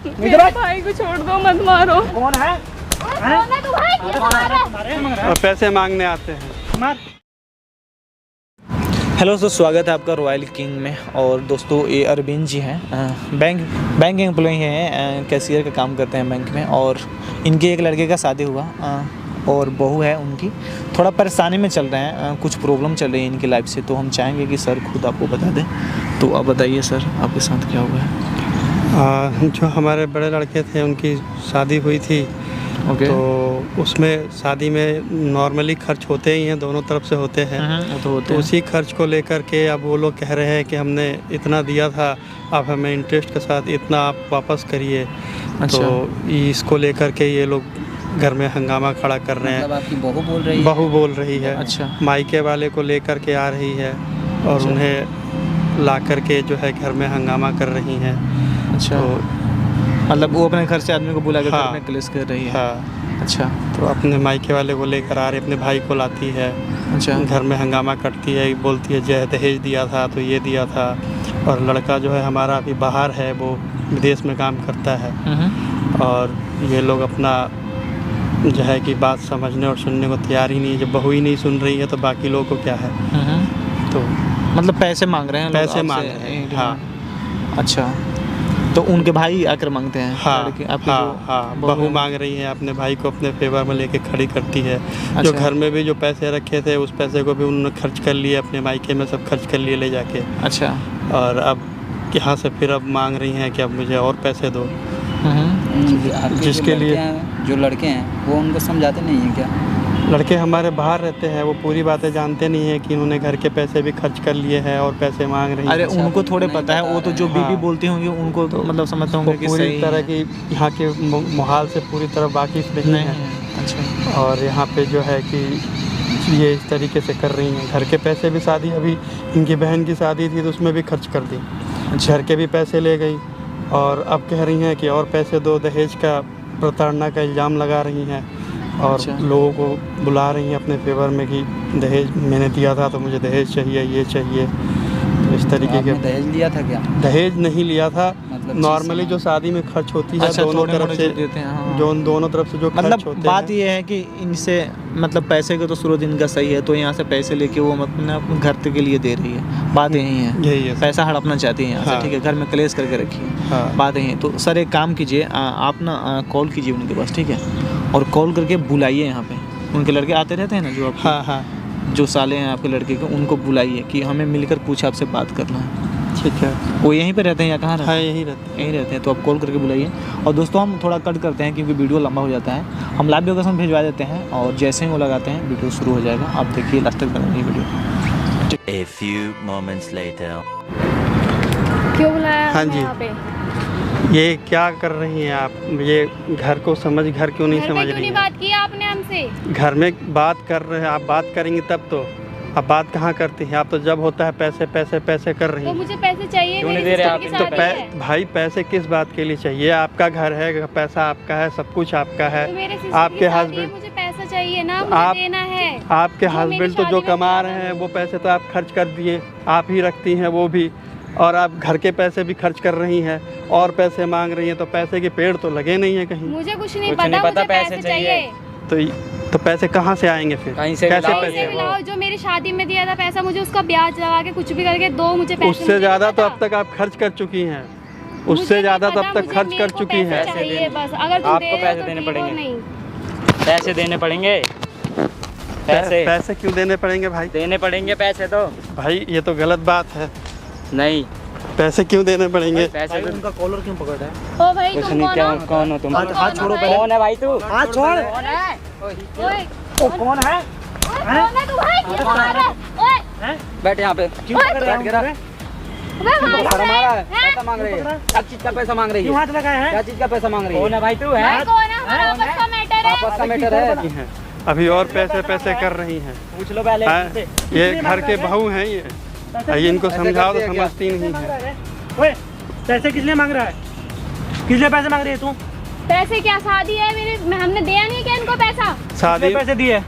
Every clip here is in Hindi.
मेरे भाई को छोड़ दो, मत मारो। कौन है? कौन है तू भाई? और पैसे मांगने आते हैं। मार। हेलो दोस्तों, स्वागत है आपका रॉयल किंग में। और दोस्तों ये अरविंद जी हैं, बैंक एम्प्लॉई हैं, कैशियर का काम करते हैं बैंक में। और इनके एक लड़के का शादी हुआ और बहू है उनकी, थोड़ा परेशानी में चल रहे हैं, कुछ प्रॉब्लम चल रही है इनकी लाइफ से। तो हम चाहेंगे कि सर खुद आपको बता दें। तो आप बताइए सर, आपके साथ क्या हुआ है? जो हमारे बड़े लड़के थे उनकी शादी हुई थी। ओके। तो उसमें शादी में नॉर्मली खर्च होते ही हैं, दोनों तरफ से होते हैं। तो उसी खर्च को लेकर के अब वो लोग कह रहे हैं कि हमने इतना दिया था, अब हमें इंटरेस्ट के साथ इतना आप वापस करिए। अच्छा। तो इसको लेकर के ये लोग घर में हंगामा खड़ा कर रहे हैं। मतलब आपकी बहू बोल रही है? बहू बोल रही है। अच्छा। मायके वाले को लेकर के आ रही है और अच्छा। उन्हें ला करके जो है घर में हंगामा कर रही हैं। अच्छा। तो मतलब वो अपने घर से आदमी को बुला के हाँ। घर में क्लेश कर रही है। हाँ। अच्छा। तो अपने मायके वाले को लेकर आ रहे, अपने भाई को लाती है। अच्छा। घर में हंगामा करती है, बोलती है जय दहेज दिया था तो ये दिया था। और लड़का जो है हमारा अभी बाहर है, वो विदेश में काम करता है। और ये लोग अपना जो है कि बात समझने और सुनने को तैयार ही नहीं है। जब बहू ही नहीं सुन रही है तो बाकी लोगों को क्या है। तो मतलब पैसे मांग रहे हैं, पैसे मांग रहे हैं। हाँ। अच्छा, तो उनके भाई आकर मांगते हैं? हाँ आपकी हाँ, बहू मांग रही है, अपने भाई को अपने फेवर में लेके खड़ी करती है। अच्छा। जो घर में भी जो पैसे रखे थे उस पैसे को भी उन्होंने खर्च कर लिए, अपने मायके में सब खर्च कर लिए ले जाके। अच्छा। और अब यहाँ से फिर अब मांग रही हैं कि अब मुझे और पैसे दो। जिसके लिए जो लड़के हैं वो उनको समझाते नहीं हैं क्या? लड़के हमारे बाहर रहते हैं, वो पूरी बातें जानते नहीं है कि इन्होंने घर के पैसे भी खर्च कर लिए हैं और पैसे मांग रही हैं। अरे उनको थोड़े नहीं पता है, वो तो जो बता बीबी बोलती होंगी उनको तो मतलब समझते होंगे कि पूरी सही तरह है। की यहाँ के माहौल से पूरी तरह वाकिफ नहीं है। अच्छा। और यहाँ पे जो है कि ये इस तरीके से कर रही हैं। घर के पैसे भी, शादी अभी इनकी बहन की शादी थी तो उसमें भी खर्च कर दी। घर के भी पैसे ले गई और अब कह रही हैं कि और पैसे दो। दहेज का प्रताड़ना का इल्ज़ाम लगा रही हैं और अच्छा। लोगों को बुला रही हैं अपने फेवर में कि दहेज मैंने दिया था तो मुझे दहेज चाहिए, ये चाहिए। तो इस तरीके के दहेज लिया था क्या? दहेज नहीं लिया था, मतलब नॉर्मली जो शादी में खर्च होती है अच्छा, दोनों तरफ से देते हैं। हाँ। जो दोनों तरफ से जो खर्च मतलब होते बात हैं। ये है कि इनसे मतलब पैसे का तो स्रोत इनका सही है, तो यहाँ से पैसे लेके वो मतलब अपने घर के लिए दे रही है। बात यही है, यही है। पैसा हड़पना चाहती है यहाँ से। हाँ। ठीक है, घर में क्लेश करके रखिए। हाँ। बात यही है। तो सर एक काम कीजिए, आप ना कॉल कीजिए उनके पास, ठीक है, और कॉल करके बुलाइए यहाँ पे। उनके लड़के आते रहते हैं ना, जो आप हाँ हाँ जो साले हैं आपके लड़के के, उनको बुलाइए कि हमें मिलकर कुछ आपसे बात करना है। ठीक है। वो यहीं पे रहते हैं या कहाँ रहते हाँ हैं? यही रहते हैं। यहीं रहते हैं। तो आप कॉल करके बुलाइए। और दोस्तों हम थोड़ा कट करते हैं क्योंकि वीडियो लंबा हो जाता है। हम लाइव लोकेशन भिजवा देते हैं और जैसे ही वो लगाते हैं वीडियो शुरू हो जाएगा। आप देखिए लास्ट तक बनेगी video. A few moments later. क्यों बुलाया हाँ हमें जी। यहाँ पे? ये क्या कर रही हैं आप? ये घर को समझ, घर क्यों नहीं घर समझ पे क्यों रही नहीं हैं? बात की आपने हमसे? घर में बात कर रहे हैं, आप बात करेंगी तब तो। अब बात कहाँ करती हैं आप? तो जब होता है पैसे पैसे पैसे कर रही तो हैं। मुझे पैसे चाहिए, क्यों नहीं मेरी दे रहे सिस्टर आप? की तो शादी है। भाई पैसे किस बात के लिए चाहिए? आपका घर है, पैसा आपका है, सब कुछ आपका है। तो मेरे सिस्टर आपके की शादी है, हस्बैंड, मुझे पैसा चाहिए ना, मुझे आप- देना है। आपके जो मेरी हस्बैंड तो शादी जो में कमा दिया रहे था। हैं वो पैसे तो आप खर्च कर दिए, आप ही रखती हैं वो भी। और आप घर के पैसे भी खर्च कर रही हैं और पैसे मांग रही हैं, तो पैसे के पेड़ तो लगे नहीं है कहीं। मुझे कुछ नहीं कुछ नहीं पता, पता, मुझे पैसे पैसे चाहिए। तो पैसे कहाँ से आएंगे फिर? कहीं से कैसे लाओ। पैसे? पैसे भी लाओ, जो मेरी शादी में दिया था पैसा, मुझे उसका ब्याज लगा के कुछ भी करके दो, मुझे पैसे। उससे मुझे ज़्यादा नहीं तो पता। अब तक आप खर्च कर चुकी हैं। मुझे उससे नहीं ज़्यादा तो पता, अब तक मुझे खर्च मेरे कर को चुकी पैसे हैं। चाहिए बस। अगर तुम आपको दे रहे हो पैसे तो देने ठीक हो, पड़ेंगे। नहीं। पैसे देने पड़ेंगे। पैसे पैसे क्यों देने पड़ेंगे भाई? देने पड़ेंगे पैसे तो। भाई ये तो गलत बात है। नहीं, पैसे क्यों देने पड़ेंगे? पैसे तो उनका कॉलर क्यों पकड़ा है? ओ भाई कुछ तुम नहीं। कौन क्या हो? कौन हो तुम? हाथ छोड़ो पहले। कौन है भाई तू? हाथ छोड़। कौन है? ओए, वो कौन है? कौन है तू भाई? ये मार रहा है। ओए, बैठ यहाँ पे। क्यों पकड़ रहा बैठ गिरा। है? अबे मार शर्म आ रहा है? हैं? पैसा मांग रही है। क्या चीज का पैसा मांग रही क्यों है? हाथ लगाए क्या हैं? चीज का पैसा मांग रही है? कौन है भाई तू? भाई कौन है? हमारा आपस का मैटर है। आपस का मैटर है। हैं। अभी और पैसे पैसे कर रही हैं। पूछ लो पहले हाँ, इनसे। ये घर के बहू हैं ये इनको समझाओ तो करती है क्या? समझती नहीं है। ओए, पैसे किस लिए मांग रहा है? किस लिए पैसे मांग रही है तू? पैसे क्या शादी है मेरे, हमने दिया नहीं क्या इनको पैसा? शादी पैसे दिए?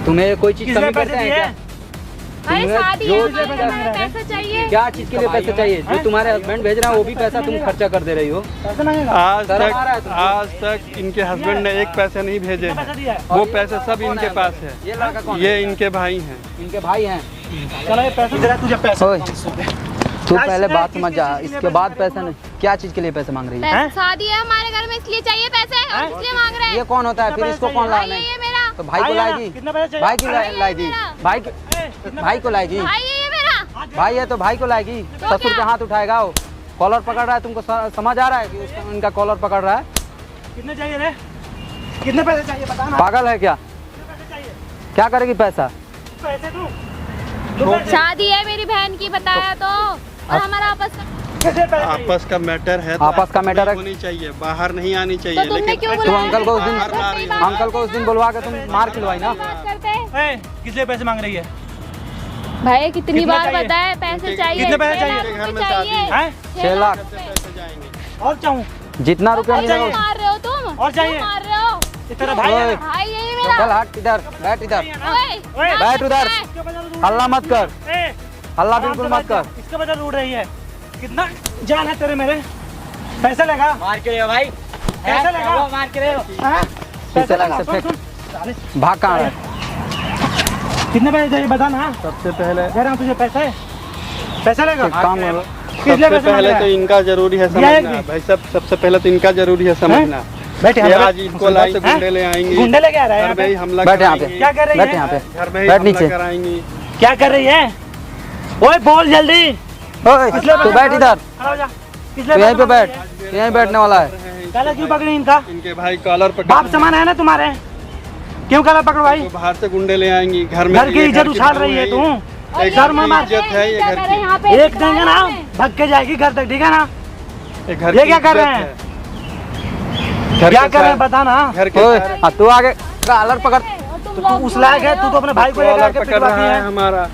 तुम्हें कोई चीज किस लिए कमी पैसे करते हैं दिए? क्या? अरे शादी है हमारे, पैसा चाहिए। क्या चीज के लिए पैसे चाहिए? जो तुम्हारे हस्बैंड भेज रहे हैं वो भी पैसा तुम खर्चा कर दे रही हो। आज तक इनके हस्बैंड ने एक पैसे नहीं भेजे हैं। वो पैसे सब इनके पास है। ये लड़का कौन? ये इनके भाई हैं। इनके भाई हैं। ओए, तू पहले बात समझ जा, इसके बाद पैसा नहीं। क्या चीज के लिए पैसे मांग रही है? शादी है हमारे घर में, इसलिए चाहिए पैसे, हम इसलिए मांग रहे हैं। ये कौन होता है फिर? इसको कौन भाई लाने? है ये मेरा, तो भाई को लाएगी, भाई की लाएगी, भाई को लाएगी। भाई है ये मेरा। भाई है तो भाई को लाएगी। ससुर पे हाथ उठाएगा वो। कॉलर पकड़ रहा है, तुमको समझ आ रहा है कि उसका उनका कॉलर पकड़ रहा है? कितने चाहिए रे? कितने पैसे चाहिए बता ना। पागल है क्या? क्या करेगी पैसा? पैसे तू शादी है मेरी बहन की, बताया तो। और हमारा आपस का मैटर है। आपस का मैटर है। होनी चाहिए, बाहर नहीं आनी चाहिए। तो तुमने क्यों तू बुलाया? अंकल को उस दिन अंकल को उस दिन बुलवा के तुम मार खिलवाई ना। बात करते हैं। किस लिए पैसे मांग रही है? भाई कितनी कितना बार चाहिए? बताए पैसे चाहिए। कितने पैसे 6 चाहिए? लाख घर में रुपए चाहिए। हैं? 6 लाख और चाहूँ जितना रुपया क्यों मिलेगा। मार रहे हो तुम? और चाहिए? क्यों मार रहे हो? इस तरह भाई है ओए, ना? भाई यही मेरा। चल हट इधर, बैठ इधर, ओए, बैठ उधर। इसके बदले हल्ला मत कर, ए, हल्ला आराम बिल्कुल से मत बैठ कर। जा। इसके बदले लूट रही है। कितना जान है तेरे मेरे? पैसे लगा, मार के रहे भाई, पैसे लगा, मार के रहे हाँ? पैसे लगा से फेंक। भाग कहाँ है? कितने पैसे चाहिए बता ना। सबसे पहले दे रहा हूँ तुझे पैसे, पैसे लगा। एक काम करो, किस लिए सबसे पैसे मांग पहले रहा तो है? इनका जरूरी है दिया है समझना कि? भाई सब। सबसे पहले तो इनका जरूरी है समझना। बैठ यहाँ ये पे। आज इनको लाई से गुंडे ले आएंगे। गुंडे लेके आ रहा है घर यहाँ में ही पे। हमला बैठ यहाँ पे। कराएंगे। क्या कर रही बैठ है? यहाँ पे, घर में ही बैठ हमला नीचे। कराएंगे। क्या कर रही है? ओए बोल जल्दी। ओए, तू बैठ इधर, खड़ा हो जा। किस तू यहीं पे मांग बैठ, रही है? तू यहीं बैठने वाला है। काला क्यों पकड़ी इनका? इनके भाई कॉलर पर बाप समान है ना तुम्हारे, क्यों काला पकड़वाई? तो बाहर से गुंडे ले आएंगी। घर में घर की ये इज्जत की उछाल बहू रही है तू। एक घर घर में की मार। इज्जत है ये घर की। यहाँ पे एक देंगे ना, भग के जाएगी घर तक, ठीक है ना? ये घर ये की क्या कर इज्जत रहे हैं? है। घर क्या के कर रहे हैं साथ- बता ना। घर के ओए, साथ हाँ, तू आगे कॉलर पकड़। तो तू उस लायक है, तू तो अपने भाई को लेकर कॉलर के पकड़ पिटवाती रहा है है। हमारा।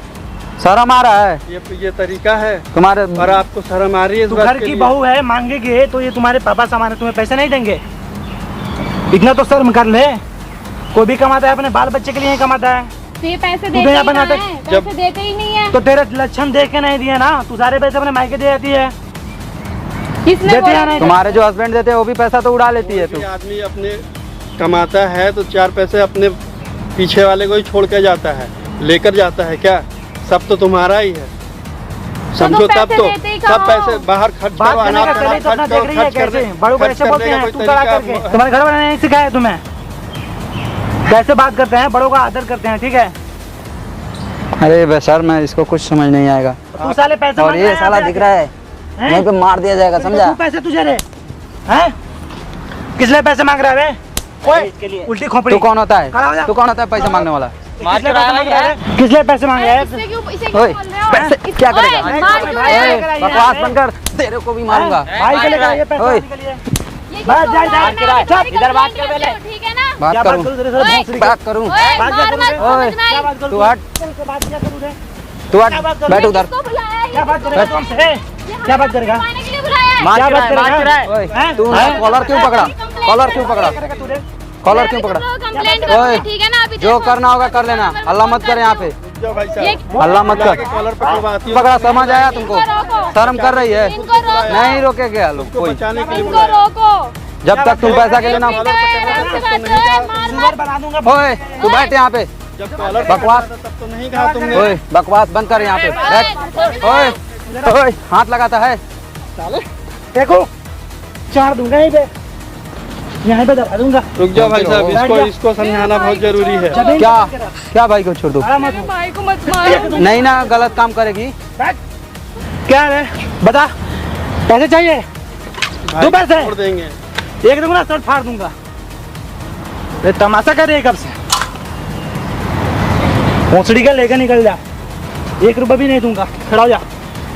शर्म आ रहा है ये तरीका है तुम्हारे? और आपको शर्म आ रही है इस तू बात घर के की लिए? बहू है, मांगेगे तो ये तुम्हारे पापा सामान है, तुम्हें पैसे नहीं देंगे? इतना तो शर्म कर ले। कोई भी कमाता है अपने बाल बच्चे के लिए ही कमाता है। तो ये पैसे तू देते तो ही यहाँ पे कहाँ नाटक- हैं? जब- पैसे देते ही नहीं है। तो तेरे लक्षण देख के नहीं दिए ना, तू सारे पैसे अपने मायके दे जाती है। किसने देते बोला? या नहीं? तुम्हारे जो हस्बैंड देते हैं वो भी पैसा तो उड़ा लेती है तू। कोई आदमी अपने कमाता है तो 4 पैसे अपने पीछे वाले को ही छोड़ के जाता है, लेकर जाता है। क्या सब तो तुम्हारा ही है? समझो पैसे तब तो देते ही सब कहाँ पैसे हो? बाहर खर्च बात करो, करने अनाथ का तरीका खर्च अपना देख रही है खर्च करने- कैसे? बड़ों को खर्च ऐसे करने बोलते का हैं, कोई तू कड़ा तरीका करके। तुम्हारे घर वाले ने नहीं सिखाया तुम्हें कैसे बात करते हैं? बड़ों का आदर करते हैं, ठीक है? अरे बेशर्म है, इसको कुछ समझ नहीं आएगा। तू साले पैसे और मांग ये रहा है साला यहाँ पे दिख रहा है, हैं? यहीं पे मार दिया जाएगा, समझा? तू पैसे तुझे रे हैं? किस लिए पैसे मांग रहा है बे? ओए उल्टी खोपड़ी। तू कौन होता है? खड़ा हो जा। तू कौन होता है पैसे मांगने वाला? किस लिए पैसे मांग रहा है? किस लिए पैसे मांग रहा है? इससे क्यों इसे क्यों ओए, बोल रहे हो? पैसे क्या करेगा? ओए, मार क्यों भाई, रहे हो? भाई, बकवास बंद कर, तेरे को भी मारूंगा। भाई के लिए ये पैसे ओए। देने के लिए। ये बात क्यों जाए, बोल रहा है? जाए, मैं चुप, तुम्हारी इधर बात कंप्लेंट कर पहले। करती हूँ, ठीक है ना? बात क्या करूं, बात करूं तेरे ओए, साथ भोसड़ी की? बात करूं। ओए, बात मार क्या मत करूं ओए। समझना क्या है। बात करूं? तू हट, तेरे बात क्या करूं रे? तू हट, क्या बात करूं? बैठ उधर। किसको बुलाया है? क्या बात करेगा तुमसे? क्या बात करेगा? बुलाने के लिए बुलाया है? क्या बात करेगा? ओए, हैं? तू हैं? कॉलर क्यों पकड़ा? कॉलर क्यों पकड़ा? करेगा तू रे? कॉलर क्यों पकड़ा? कंप्लेंट ओए, करोगे, ठीक है ना? अभी जो देखो। करना होगा कर लेना, हल्ला मत कर यहाँ पे, जाओ भाई ये साहब, हल्ला मत कर। कॉलर पकड़वाती हो। पकड़ा, समझ आया तुमको? इनको रोको। शर्म कर रही है? इनको रोको। नहीं रोके क्या लोग उसको कोई? बचाने के लिए इनको रोको। जब तक तुम पैसा के लेना। मार जुगाड़ बना दूंगा। ओए, तू बैठ यहाँ पे, जब कॉलर बकवास। तब तो नहीं कहा तुमने। ओए बकवास बंद कर यहाँ पे, बैठ। ओए, ओए, हाथ लगाता है। देखो चार दूंगा यहीं पे, यहीं पे दबा दूंगा। रुक जाओ भाई साहब, इसको समझाना बहुत जरूरी है। जमीन क्या पे रख। क्या भाई को छोड़ दो? खड़ा मत हो। भाई को मत मारो। नहीं ना, गलत काम करेगी। बैठ। क्या है बता, पैसे चाहिए? भाई दो पैसे। छोड़ देंगे। एक दूंगा शर्ट फाड़ दूंगा। ये तमाशा कर रही है कब से? भोसड़ी का लेकर निकल जा, 1 रुपया भी नहीं दूंगा। खड़ा हो जा,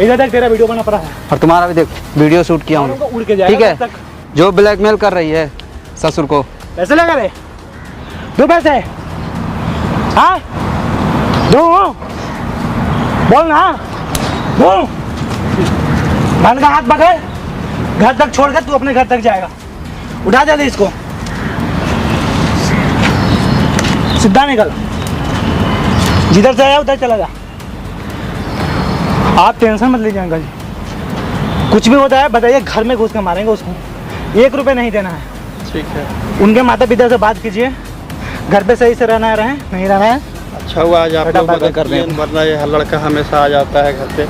इधर तक तेरा वीडियो बना पड़ा है। और तुम्हारा भी देख, वीडियो शूट किया हूँ, उड़ के जाएगा ठीक है? तब तक। जो ब्लैकमेल कर रही है ससुर को। पैसे लगा रे, दो पैसे। हाँ दो, बोल ना, दो। मन का हाथ पकड़, घर तक छोड़ कर तू अपने घर तक जाएगा। उठा जल्दी इसको, सीधा निकल, जिधर से आया उधर चला जा। आप टेंशन मत लीजिए अंकल जी, कुछ भी होता है बताइए, घर में घुस के मारेंगे उसको, 1 रुपये नहीं देना है। ठीक है। उनके माता पिता से बात कीजिए, घर पे सही से रहना है, नहीं रहना है। अच्छा हुआ आज आप बेटा लोग बात मदद कर रहे किए, हैं। वरना ये लड़का हमेशा आ जाता है घर पे।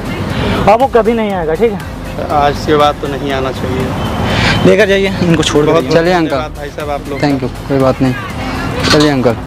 अब वो कभी नहीं आएगा, ठीक है। आज के बाद तो नहीं आना चाहिए। लेकर जाइए इनको, छोड़ बहुत दीजिए। चलिए अंकल। धन्यवाद भाई साहब आप लोग। थैंक यू, कोई बात नहीं, चलिए अंकल।